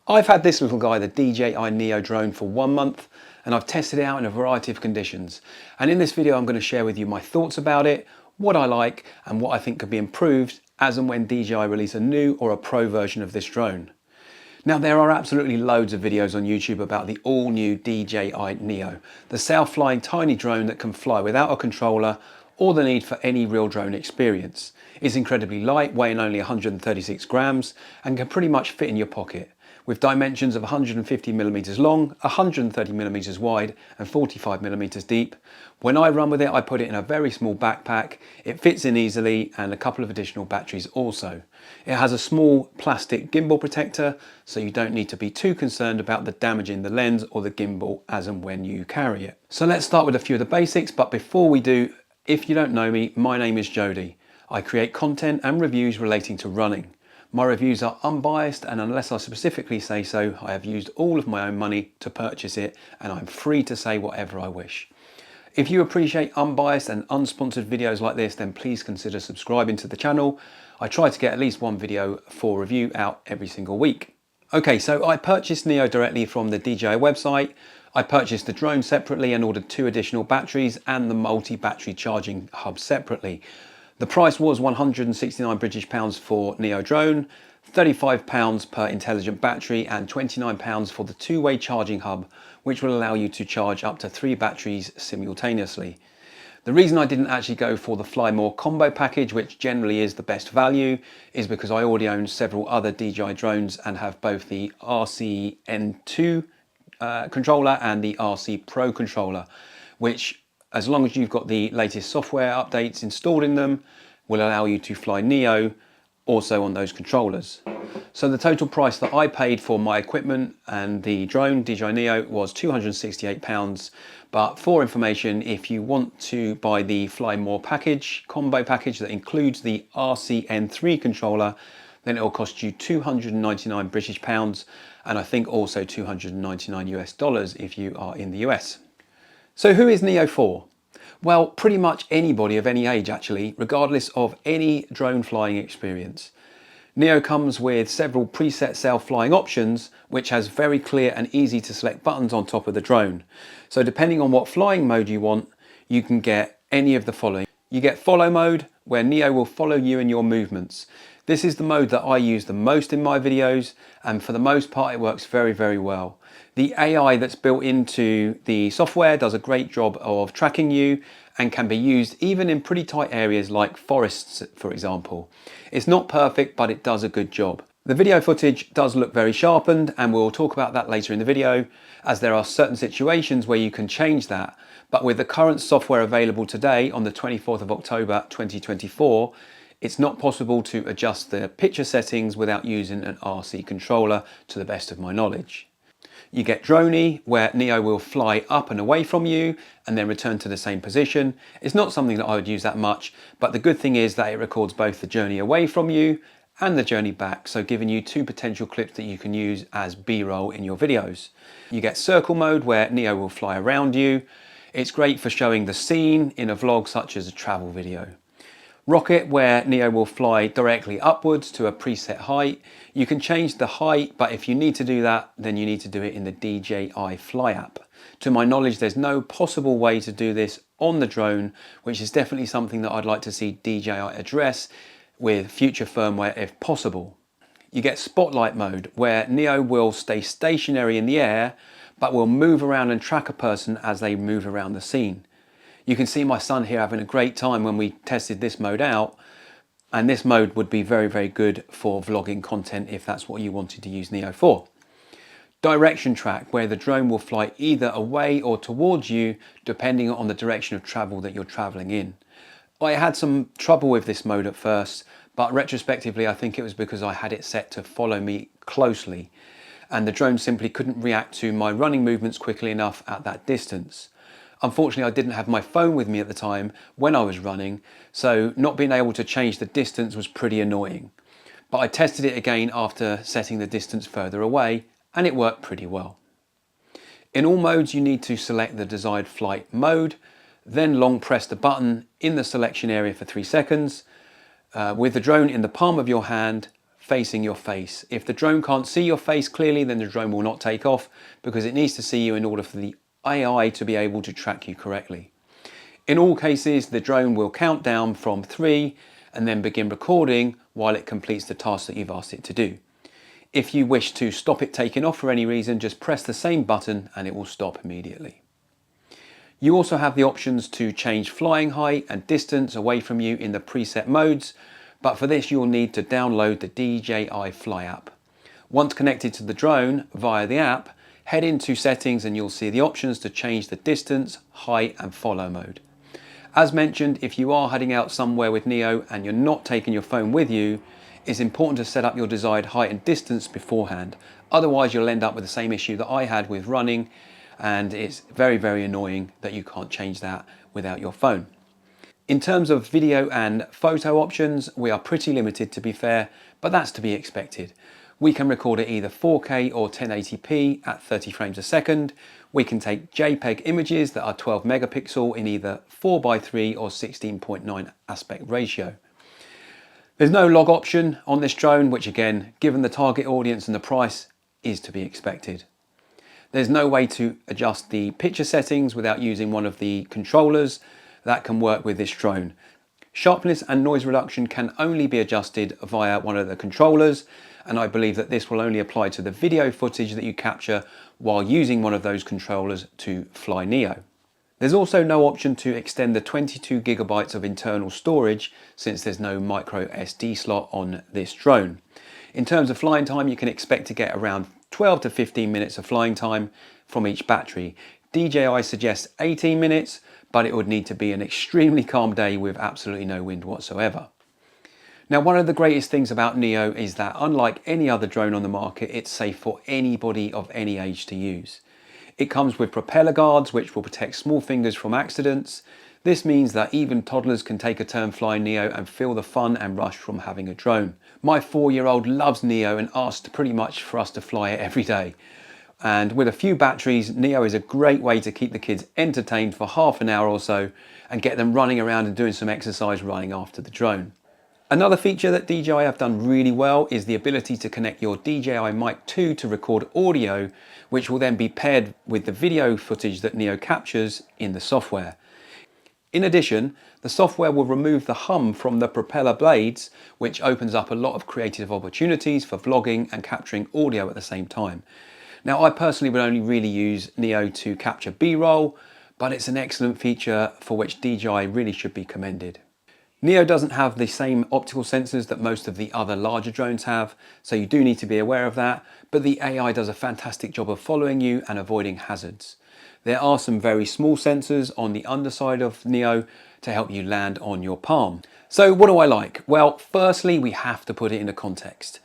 I've had this little guy, the DJI Neo drone, for 1 month, and I've tested it out in a variety of conditions. And in this video I'm going to share with you my thoughts about it, what I like and what I think could be improved as and when DJI release a new or a pro version of this drone. Now, there are absolutely loads of videos on YouTube about the all new DJI Neo, the self-flying tiny drone that can fly without a controller or the need for any real drone experience. It's incredibly light, weighing only 136 grams and can pretty much fit in your pocket, with dimensions of 150mm long, 130mm wide and 45mm deep. When I run with it, I put it in a very small backpack. It fits in easily, and a couple of additional batteries also. It has a small plastic gimbal protector, so you don't need to be too concerned about the damaging the lens or the gimbal as and when you carry it. So let's start with a few of the basics, but before we do, if you don't know me, my name is Jody. I create content and reviews relating to running. My reviews are unbiased, and unless I specifically say so, I have used all of my own money to purchase it, and I'm free to say whatever I wish. If you appreciate unbiased and unsponsored videos like this, then please consider subscribing to the channel. I try to get at least one video for review out every single week. Okay, so I purchased Neo directly from the DJI website. I purchased the drone separately and ordered 2 additional batteries and the multi-battery charging hub separately. The price was £169 for Neo drone, £35 per intelligent battery and £29 for the 2-way charging hub, which will allow you to charge up to 3 batteries simultaneously. The reason I didn't actually go for the Fly More combo package, which generally is the best value, is because I already own several other DJI drones and have both the RC-N2 controller and the RC Pro controller, which, as long as you've got the latest software updates installed in them, will allow you to fly Neo also on those controllers. So the total price that I paid for my equipment and the drone DJI Neo was £268. But for information, if you want to buy the Fly More package, combo package that includes the RC-N3 controller, then it will cost you £299 and I think also $299 if you are in the US. So who is Neo for? Well, pretty much anybody of any age actually, regardless of any drone flying experience. Neo comes with several preset self-flying options, which has very clear and easy to select buttons on top of the drone. So depending on what flying mode you want, you can get any of the following. You get follow mode, where Neo will follow you and your movements. This is the mode that I use the most in my videos, and for the most part it works very, very well. The AI that's built into the software does a great job of tracking you and can be used even in pretty tight areas like forests, for example. It's not perfect, but it does a good job. The video footage does look very sharpened, and we'll talk about that later in the video, as there are certain situations where you can change that. But with the current software available today on the 24th of October 2024, it's not possible to adjust the picture settings without using an RC controller, to the best of my knowledge. You get droney, where Neo will fly up and away from you and then return to the same position. It's not something that I would use that much, but the good thing is that it records both the journey away from you and the journey back, so giving you 2 potential clips that you can use as B-roll in your videos. You get circle mode, where Neo will fly around you. It's great for showing the scene in a vlog such as a travel video. Rocket, where Neo will fly directly upwards to a preset height. You can change the height, but if you need to do that, then you need to do it in the DJI Fly app. To my knowledge, there's no possible way to do this on the drone, which is definitely something that I'd like to see DJI address with future firmware if possible. You get spotlight mode, where Neo will stay stationary in the air, but will move around and track a person as they move around the scene. You can see my son here having a great time when we tested this mode out, and this mode would be very, very good for vlogging content if that's what you wanted to use Neo for. Direction track, where the drone will fly either away or towards you depending on the direction of travel that you're traveling in. I had some trouble with this mode at first, but retrospectively I think it was because I had it set to follow me closely, and the drone simply couldn't react to my running movements quickly enough at that distance. Unfortunately, I didn't have my phone with me at the time when I was running, so not being able to change the distance was pretty annoying. But I tested it again after setting the distance further away, and it worked pretty well. In all modes, you need to select the desired flight mode, then long press the button in the selection area for 3 seconds. With the drone in the palm of your hand, facing your face. If the drone can't see your face clearly, then the drone will not take off because it needs to see you in order for the AI to be able to track you correctly. In all cases, the drone will count down from 3 and then begin recording while it completes the task that you've asked it to do. If you wish to stop it taking off for any reason, just press the same button and it will stop immediately. You also have the options to change flying height and distance away from you in the preset modes, but for this you'll need to download the DJI Fly app. Once connected to the drone via the app, head into settings and you'll see the options to change the distance, height and follow mode. As mentioned, if you are heading out somewhere with Neo and you're not taking your phone with you, it's important to set up your desired height and distance beforehand. Otherwise you'll end up with the same issue that I had with running, and it's very, very annoying that you can't change that without your phone. In terms of video and photo options, we are pretty limited, to be fair, but that's to be expected. We can record at either 4K or 1080p at 30 frames a second. We can take JPEG images that are 12 megapixel in either 4:3 or 16:9 aspect ratio. There's no log option on this drone, which again, given the target audience and the price, is to be expected. There's no way to adjust the picture settings without using one of the controllers that can work with this drone. Sharpness and noise reduction can only be adjusted via one of the controllers, and I believe that this will only apply to the video footage that you capture while using one of those controllers to fly Neo. There's also no option to extend the 22 gigabytes of internal storage, since there's no micro SD slot on this drone. In terms of flying time, you can expect to get around 12 to 15 minutes of flying time from each battery. DJI suggests 18 minutes, but it would need to be an extremely calm day with absolutely no wind whatsoever. Now, one of the greatest things about Neo is that unlike any other drone on the market, it's safe for anybody of any age to use. It comes with propeller guards which will protect small fingers from accidents. This means that even toddlers can take a turn flying Neo and feel the fun and rush from having a drone. My 4-year-old loves Neo and asks pretty much for us to fly it every day. And with a few batteries, Neo is a great way to keep the kids entertained for half an hour or so and get them running around and doing some exercise running after the drone. Another feature that DJI have done really well is the ability to connect your DJI Mic 2 to record audio, which will then be paired with the video footage that Neo captures in the software. In addition, the software will remove the hum from the propeller blades, which opens up a lot of creative opportunities for vlogging and capturing audio at the same time. Now, I personally would only really use Neo to capture B-roll, but it's an excellent feature for which DJI really should be commended. Neo doesn't have the same optical sensors that most of the other larger drones have, so you do need to be aware of that, but the AI does a fantastic job of following you and avoiding hazards. There are some very small sensors on the underside of Neo to help you land on your palm. So what do I like? Well, firstly, we have to put it into context.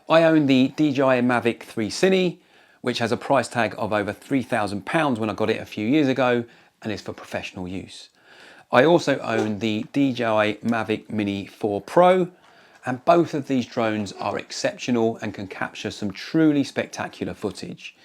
I own the DJI Mavic 3 Cine, which has a price tag of over £3,000 when I got it a few years ago, and is for professional use. I also own the DJI Mavic Mini 4 Pro, and both of these drones are exceptional and can capture some truly spectacular footage.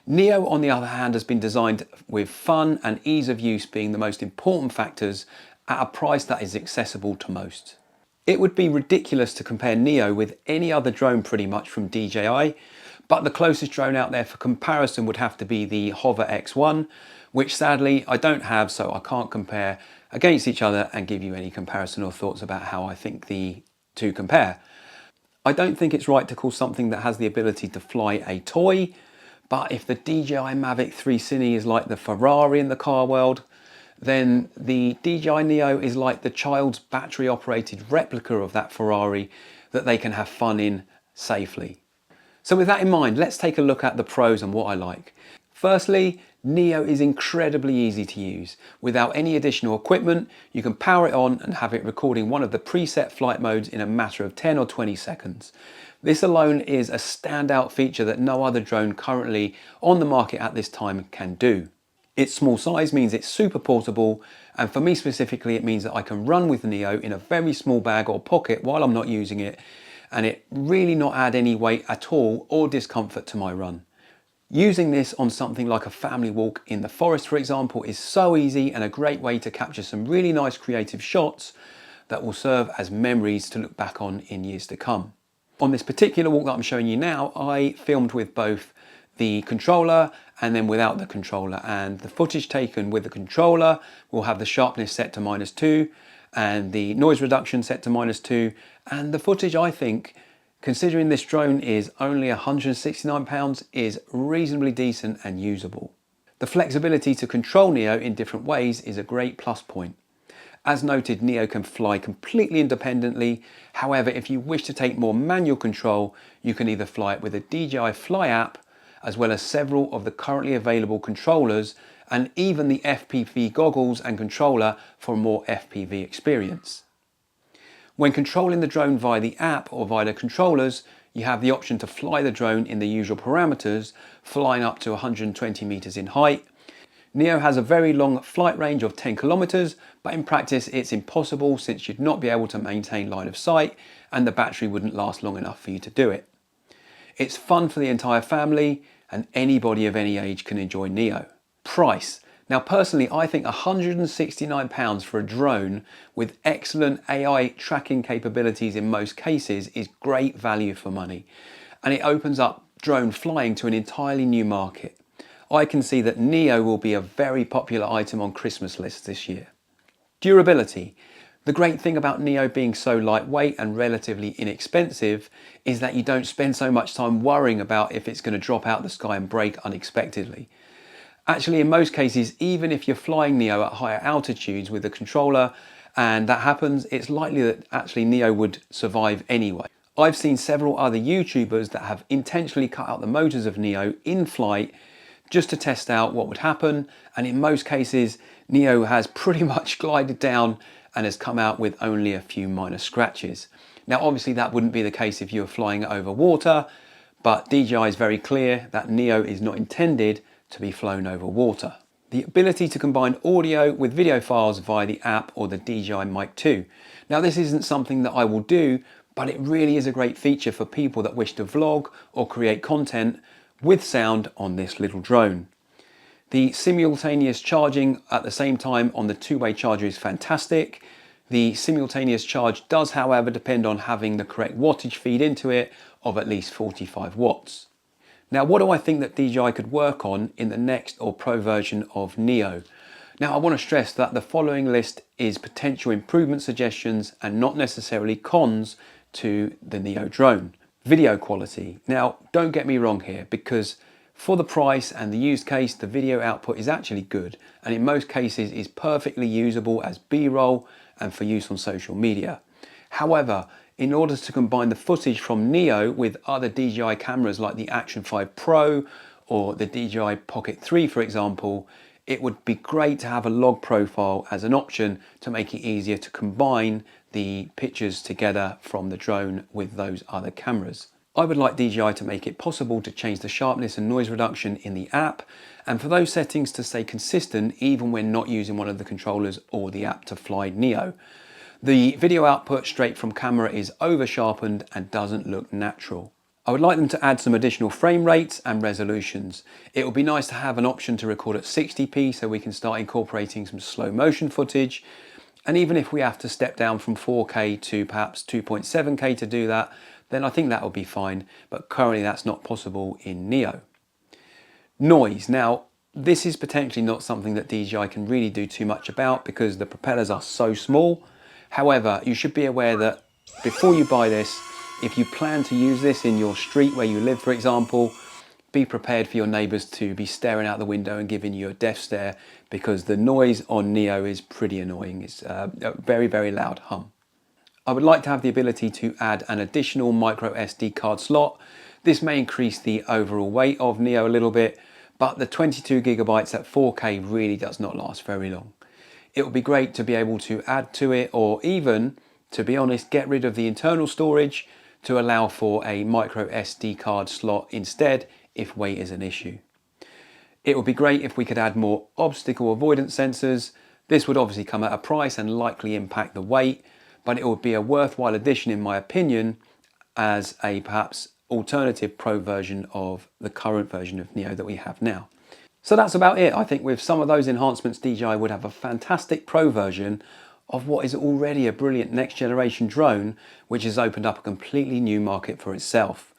Neo, on the other hand, has been designed with fun and ease of use being the most important factors at a price that is accessible to most. It would be ridiculous to compare Neo with any other drone pretty much from DJI, but the closest drone out there for comparison would have to be the Hover X1, which sadly I don't have, so I can't compare against each other and give you any comparison or thoughts about how I think the two compare. I don't think it's right to call something that has the ability to fly a toy, but if the DJI Mavic 3 Cine is like the Ferrari in the car world, then the DJI Neo is like the child's battery operated replica of that Ferrari that they can have fun in safely. So with that in mind, let's take a look at the pros and what I like. Firstly, Neo is incredibly easy to use. Without any additional equipment, you can power it on and have it recording one of the preset flight modes in a matter of 10 or 20 seconds. This alone is a standout feature that no other drone currently on the market at this time can do. Its small size means it's super portable, and for me specifically, it means that I can run with Neo in a very small bag or pocket while I'm not using it, and it really not add any weight at all or discomfort to my run. Using this on something like a family walk in the forest, for example, is so easy and a great way to capture some really nice creative shots that will serve as memories to look back on in years to come. On this particular walk that I'm showing you now, I filmed with both the controller and then without the controller, and the footage taken with the controller will have the sharpness set to -2 and the noise reduction set to -2, and the footage, I think, considering this drone is only £169, is reasonably decent and usable. The flexibility to control Neo in different ways is a great plus point. As noted, Neo can fly completely independently. However, if you wish to take more manual control, you can either fly it with a DJI Fly app, as well as several of the currently available controllers, and even the FPV goggles and controller for a more FPV experience. When controlling the drone via the app or via the controllers, you have the option to fly the drone in the usual parameters, flying up to 120 meters in height. Neo has a very long flight range of 10 kilometers, but in practice it's impossible since you'd not be able to maintain line of sight and the battery wouldn't last long enough for you to do it. It's fun for the entire family and anybody of any age can enjoy Neo. Price. Now personally, I think £169 for a drone with excellent AI tracking capabilities in most cases is great value for money, and it opens up drone flying to an entirely new market. I can see that Neo will be a very popular item on Christmas lists this year. Durability. The great thing about Neo being so lightweight and relatively inexpensive is that you don't spend so much time worrying about if it's going to drop out the sky and break unexpectedly. Actually, in most cases, even if you're flying Neo at higher altitudes with a controller and that happens, it's likely that actually Neo would survive anyway. I've seen several other YouTubers that have intentionally cut out the motors of Neo in flight just to test out what would happen, and in most cases Neo has pretty much glided down and has come out with only a few minor scratches. Now obviously that wouldn't be the case if you were flying it over water, but DJI is very clear that Neo is not intended to be flown over water. The ability to combine audio with video files via the app or the DJI Mic 2. Now this isn't something that I will do, but it really is a great feature for people that wish to vlog or create content with sound on this little drone. The simultaneous charging at the same time on the two-way charger is fantastic. The simultaneous charge does, however, depend on having the correct wattage feed into it of at least 45 watts. Now, what do I think that DJI could work on in the next or Pro version of Neo? Now, I want to stress that the following list is potential improvement suggestions and not necessarily cons to the Neo drone. Video quality. Now, don't get me wrong here, because for the price and the use case, the video output is actually good, and in most cases is perfectly usable as B-roll and for use on social media. However, in order to combine the footage from Neo with other DJI cameras like the Action 5 Pro or the DJI Pocket 3, for example, it would be great to have a log profile as an option to make it easier to combine the pictures together from the drone with those other cameras. I would like DJI to make it possible to change the sharpness and noise reduction in the app, and for those settings to stay consistent even when not using one of the controllers or the app to fly Neo. The video output straight from camera is over sharpened and doesn't look natural. I would like them to add some additional frame rates and resolutions. It would be nice to have an option to record at 60p so we can start incorporating some slow motion footage. And even if we have to step down from 4K to perhaps 2.7K to do that, then I think that will be fine, but currently that's not possible in Neo. Noise. Now, this is potentially not something that DJI can really do too much about because the propellers are so small. However, you should be aware that before you buy this, if you plan to use this in your street where you live, for example, be prepared for your neighbours to be staring out the window and giving you a death stare, because the noise on Neo is pretty annoying. It's a very, very loud hum. I would like to have the ability to add an additional micro SD card slot. This may increase the overall weight of Neo a little bit, but the 22 gigabytes at 4K really does not last very long. It would be great to be able to add to it, or even, to be honest, get rid of the internal storage to allow for a micro SD card slot instead if weight is an issue. It would be great if we could add more obstacle avoidance sensors. This would obviously come at a price and likely impact the weight, but it would be a worthwhile addition in my opinion as a perhaps alternative Pro version of the current version of Neo that we have now. So that's about it. I think with some of those enhancements, DJI would have a fantastic Pro version of what is already a brilliant next generation drone, which has opened up a completely new market for itself.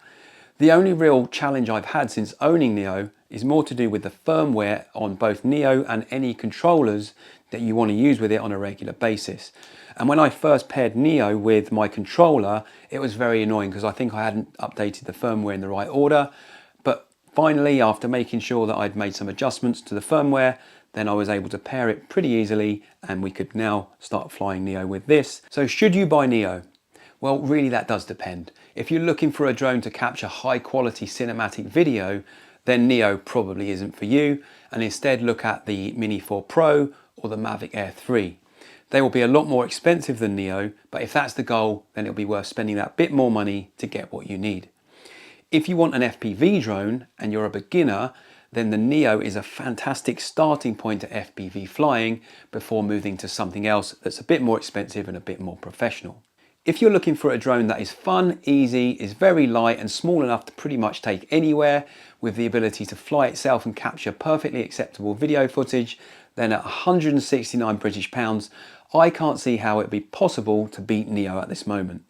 The only real challenge I've had since owning Neo is more to do with the firmware on both Neo and any controllers that you want to use with it on a regular basis. And when I first paired Neo with my controller, it was very annoying because I think I hadn't updated the firmware in the right order. But finally, after making sure that I'd made some adjustments to the firmware, then I was able to pair it pretty easily, and we could now start flying Neo with this. So should you buy Neo? Well, really that does depend. If you're looking for a drone to capture high quality cinematic video, then Neo probably isn't for you, and instead look at the Mini 4 Pro or the Mavic Air 3. They will be a lot more expensive than Neo, but if that's the goal, then it'll be worth spending that bit more money to get what you need. If you want an FPV drone and you're a beginner, then the Neo is a fantastic starting point to FPV flying before moving to something else that's a bit more expensive and a bit more professional. If you're looking for a drone that is fun, easy, is very light and small enough to pretty much take anywhere with the ability to fly itself and capture perfectly acceptable video footage, then at 169 British pounds, I can't see how it'd be possible to beat Neo at this moment.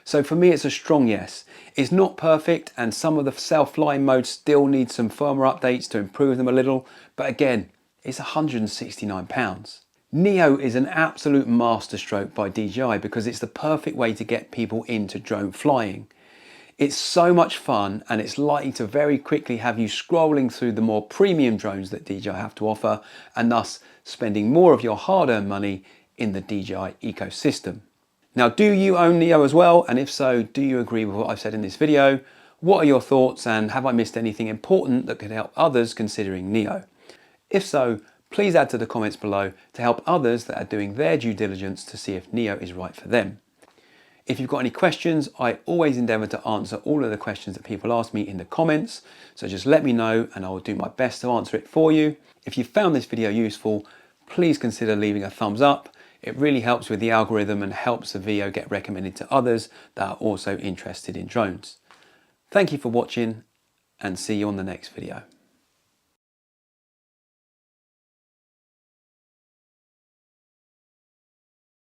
So for me, it's a strong yes. It's not perfect, and some of the self-flying modes still need some firmware updates to improve them a little, but again, it's £169. Neo is an absolute masterstroke by DJI because it's the perfect way to get people into drone flying. It's so much fun, and it's likely to very quickly have you scrolling through the more premium drones that DJI have to offer, and thus spending more of your hard-earned money in the DJI ecosystem. Now, do you own Neo as well? And if so, do you agree with what I've said in this video? What are your thoughts, and have I missed anything important that could help others considering Neo? If so, please add to the comments below to help others that are doing their due diligence to see if Neo is right for them. If you've got any questions, I always endeavour to answer all of the questions that people ask me in the comments, so just let me know and I will do my best to answer it for you. If you found this video useful, please consider leaving a thumbs up. It really helps with the algorithm and helps the video get recommended to others that are also interested in drones. Thank you for watching, and see you on the next video.